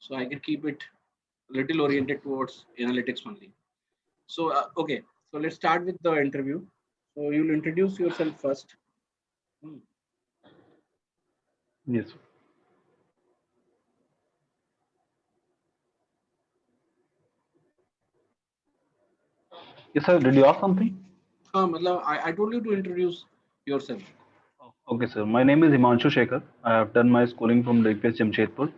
so I can keep it little oriented towards analytics only. So okay, so let's start with the interview. So you'll introduce yourself first. Hmm. Yes. Yes, sir. Did you ask something? I told you to introduce yourself. Okay, sir. My name is Himanshu Shekhar. I have done my schooling from DPS Jamshedpur,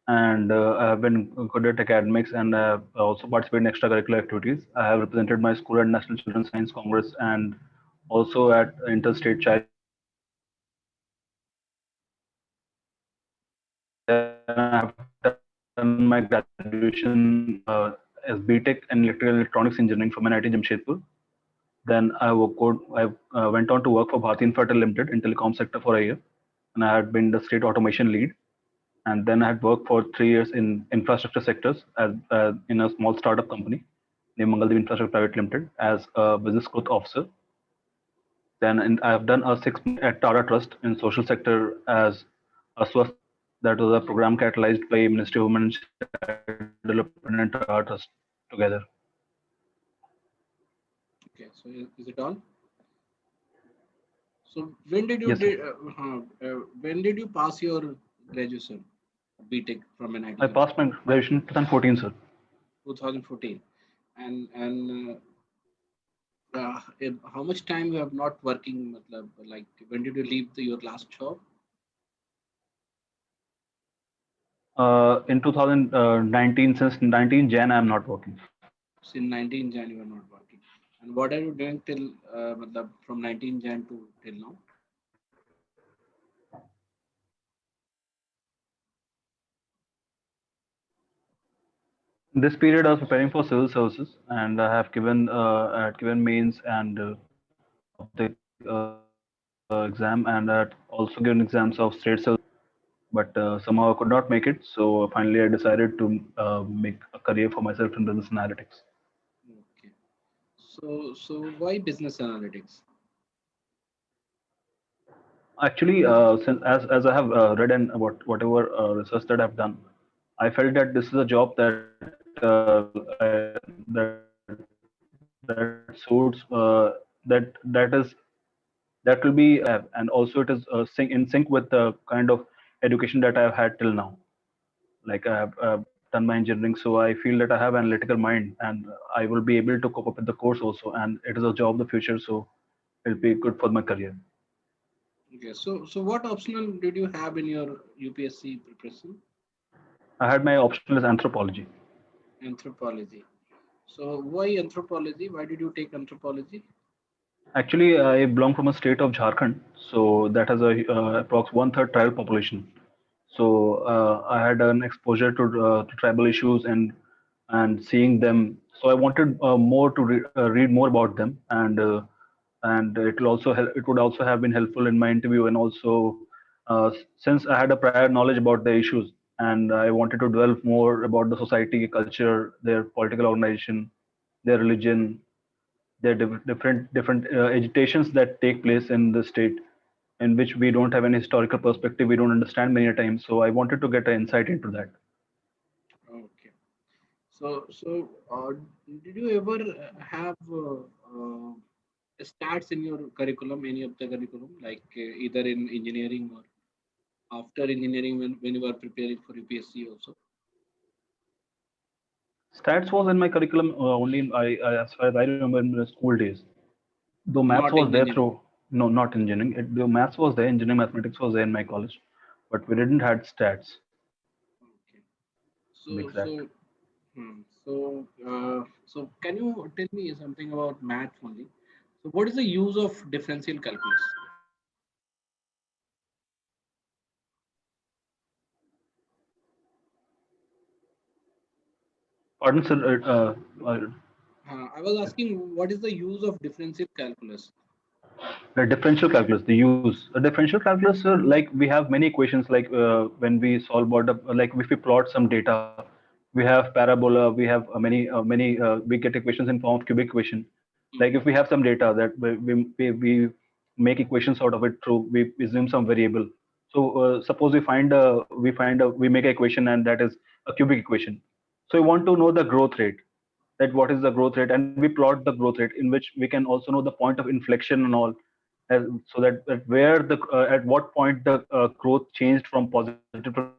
and I have been good at academics, and I have also participated in extracurricular activities. I have represented my school at National Children's Science Congress and also at Interstate Child Science Competition. Then I have done my graduation as BTech in Electrical Electronics Engineering from NIT Jamshedpur. Then I went on to work for Bharti Infratel Limited in telecom sector for a year, and I had been the state automation lead. And then I had worked for 3 years in infrastructure sectors as in a small startup company named Mangaldev Infrastructure Private Limited as a business growth officer. I have done a 6 month at Tata Trust in social sector as a Swasth. That was a program catalyzed by Ministry of Women and Child Development and Tata Trust together. Okay, so is it all? So when did Yes, you sir. when did you pass your graduation, BTech from I NIT passed my Jamshedpur? graduation in 2014, sir. 2014. How much time you have not working? Like when did you leave your last job? In 2019, since 19 Jan, I am not working. Since 19 Jan you are not working. And what are you doing till from 19 Jan to till now? This period I was preparing for civil services, and I had given mains and of the exam, and I had also given exams of state civil services. But somehow I could not make it, so finally I decided to make a career for myself in business analytics. Okay. So why business analytics? Actually, since as I have read and whatever research that I've done, I felt that this is a job that suits that will be and also it is in sync with the kind of education that I've had till now. Like I have done my engineering, so I feel that I have an analytical mind, and I will be able to cope up with the course also. And it is a job of the future, so it'll be good for my career. Okay. So what optional did you have in your UPSC preparation? I had my optional as anthropology. Anthropology. So why anthropology? Why did you take anthropology? Actually, I belong from a state of Jharkhand, so that has a approx one-third tribal population. So I had an exposure to tribal issues and seeing them. So I wanted more to read more about them, and it would also have been helpful in my interview. And also, since I had a prior knowledge about the issues, and I wanted to delve more about the society, culture, their political organization, their religion, there are different agitations that take place in the state in which we don't have any historical perspective, we don't understand many a times. So I wanted to get an insight into that. Okay. So did you ever have stats in your curriculum, any of the curriculum, like either in engineering or after engineering when you were preparing for UPSC also? Stats was in my curriculum only as far as I remember in the school days. Though maths Not was there engineering. through no, not engineering. Though maths was there, engineering mathematics was there in my college, but we didn't had stats Okay. to be So exact. so so can you tell me something about math only? So what is the use of differential calculus? Pardon, sir. I was asking what is the use of differential calculus? The differential calculus, the use a differential calculus, like we have many equations, like when we solve like if we plot some data, we have parabola, we have many we get equations in form of cubic equation. Like if Mhm. we have some data that we make equations out of it through we assume some variable. So suppose we make an equation, and that is a cubic equation. So we want to know the growth rate, that what is the growth rate, and we plot the growth rate, in which we can also know the point of inflection and all, so that where the at what point the growth changed from positive to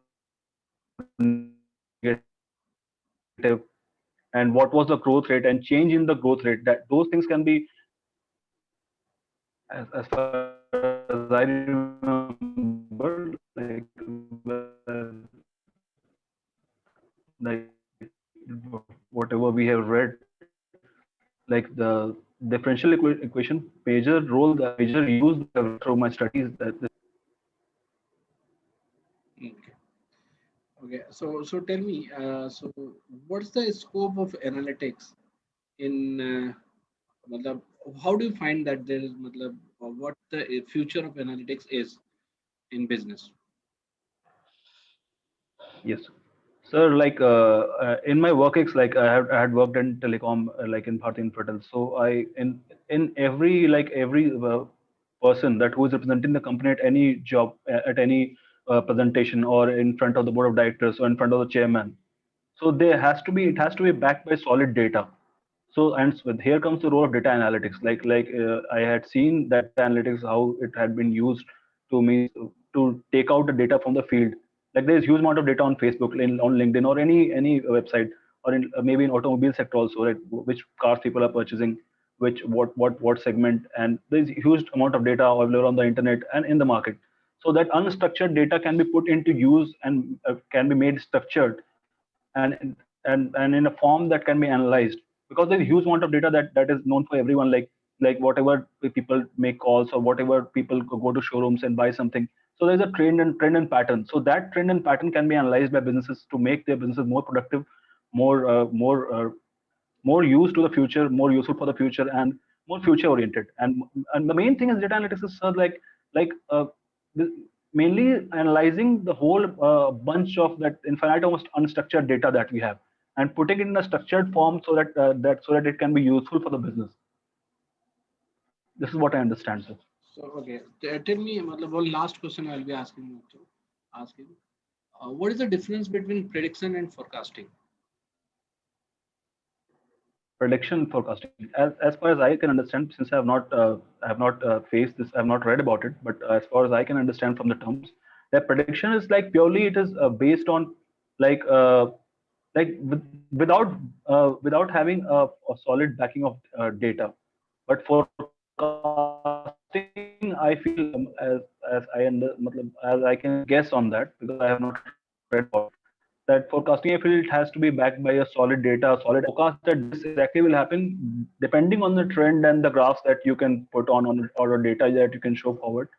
negative, and what was the growth rate and change in the growth rate. That those things can be, as far as I remember, like whatever we have read, like the differential equation major role, the major use that I've read through my studies, that this. Okay. Okay. So tell me, so what's the scope of analytics in matlab, how do you find that there is matlab, what the future of analytics is in business? Yes, sir. Like in my work ex, like I had worked in telecom, like in Bharti Infratel. So in every, like every person that who is representing the company at any job, at any presentation, or in front of the board of directors, or in front of the chairman. So there has to be, it has to be backed by solid data. So, and here comes the role of data analytics. Like I had seen that data analytics, how it had been used to mean to take out the data from the field. Like there is huge amount of data on Facebook, on LinkedIn, or any website, or in maybe in automobile sector also, like which cars people are purchasing, which what segment, and there is huge amount of data available on the internet and in the market. So that unstructured data can be put into use, and can be made structured, and in a form that can be analyzed, because there's a huge amount of data that is known for everyone, like whatever people make calls, or whatever people go to showrooms and buy something. So there's a trend and pattern. So that trend and pattern can be analyzed by businesses to make their businesses more productive, more used to the future, more useful for the future, and more future oriented. And the main thing is data analytics is, like mainly analyzing the whole bunch of that infinite, almost unstructured data that we have, and putting it in a structured form, so that it can be useful for the business. This is what I understand, sir. So okay, tell me, matlab, one last question I'll be asking you to ask you. What is the difference between prediction and forecasting? Prediction forecasting, as far as I can understand, since I have not faced this, I have not read about it, but as far as I can understand from the terms, that prediction is like purely, it is based on, like without having a solid backing of data. But forecasting, I feel, as I can guess on that, because I have not read about it, that forecasting, I feel, it has to be backed by a solid data, solid forecast that this exactly will happen, depending on the trend and the graphs that you can put on, or a data that you can show forward,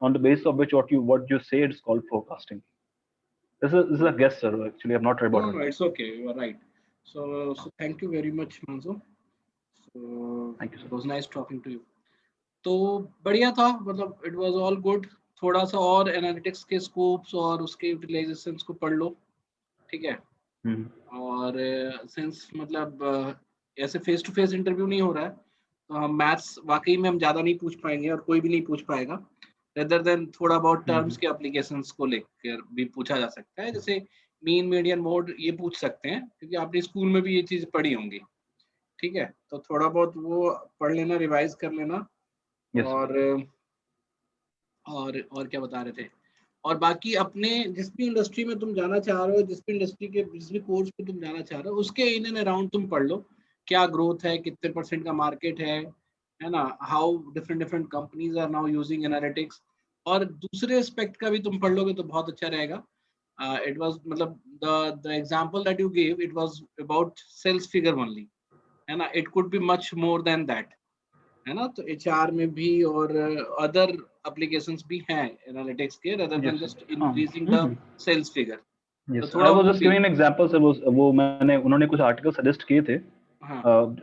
on the basis of which what you say is called forecasting. This is a guess, sir. Actually, I've not read No, about no, it. no, it's okay. You are right. So thank you very much, Manzo. So Thank you, it sir. was nice talking to you. तो बढ़िया था, मतलब it was all good. थोड़ा सा और analytics के scopes और उसके यूटिलाइजेशंस को पढ़ लो, ठीक है. Hmm. और सिंस मतलब ऐसे फेस टू फेस इंटरव्यू नहीं हो रहा है, तो हम मैथ्स वाकई में हम ज़्यादा नहीं पूछ पाएंगे और कोई भी नहीं पूछ पाएगा. रेदर देन थोड़ा बहुत Hmm. टर्म्स के एप्लीकेशंस को लेकर भी पूछा जा सकता है, जैसे मीन मीडियन मोड ये पूछ सकते हैं, क्योंकि आपने स्कूल में भी ये चीज़ पढ़ी होंगी. ठीक है, तो थोड़ा बहुत वो पढ़ लेना, रिवाइज कर लेना. Yes, sir. और और क्या बता रहे थे, और बाकी अपने जिस भी इंडस्ट्री में तुम जाना चाह रहे हो, जिस भी इंडस्ट्री के जिस भी कोर्स पे तुम जाना चाह रहे हो, उसके इन एंड अराउंड तुम पढ़ लो. क्या ग्रोथ है, कितने परसेंट का मार्केट है ना, how different different companies are now using analytics. और दूसरे एस्पेक्ट का भी तुम पढ़ लोगे तो बहुत अच्छा रहेगा. इट वाज मतलब the example that you give, it was about sales figure only, है ना. It could be much more than that, है ना. तो एचआर में भी और अदर एप्लीकेशंस भी हैं एनालिटिक्स के, rather than Yes, sir. just increasing the Hmm. sales figure. तो Yes, थोड़ा I was वो just भी. giving an example, sir. वो मैंने, उन्होंने कुछ आर्टिकल सजेस्ट किए थे हाँ,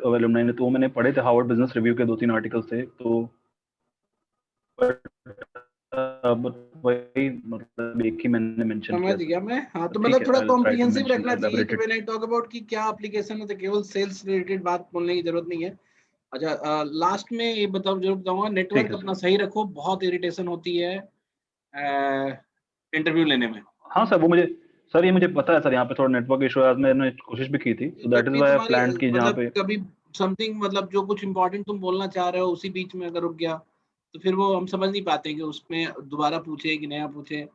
alumni ने, तो मैंने पढ़े थे, हार्वर्ड बिजनेस रिव्यू के 2-3 आर्टिकल्स थे, तो वही, मतलब एक ही मैंने मेंशन समझ किया, सर. गया मैं. हाँ, तो ठीक मतलब है, थोड़ा I will try to comprehensive mention, रखना चाहिए कि elaborate it. When I talk about कि क्या एप्लीकेशन है, तो केवल सेल्स रिलेटेड बात बोलने की जरूरत नहीं है. अच्छा, लास्ट में ये बताओ, जरूर बताऊंगा, ठीक नेटवर्क है, अपना सर. सही रखो, बहुत इरिटेशन होती है. इंटरव्यू लेने में? हाँ सर, वो मुझे सर ये मुझे पता है सर, यहाँ पे थोड़ा नेटवर्क इशू है, आज मैंने कोशिश भी की थी, so that जब is भी why I तुम्हारी planned कि जहाँ मतलब पे कभी समथिंग मतलब जो कुछ इम्पोर्टेंट तुम बोलना चाह रहे हो उसी बीच में अगर रुक गया तो फिर वो हम समझ नहीं पाते कि उसमें दोबारा पूछे कि नया पूछे, है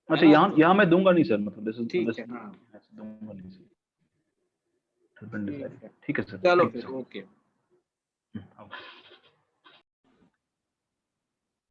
अच्छा, ना? यहाँ मैं दूंगा नहीं सर, मतलब ठीक दिस है, हाँ दूंगा नहीं सर, ठीक है, ठीक है सर, चलो थैंक यू फिर सर। ओके। ओके।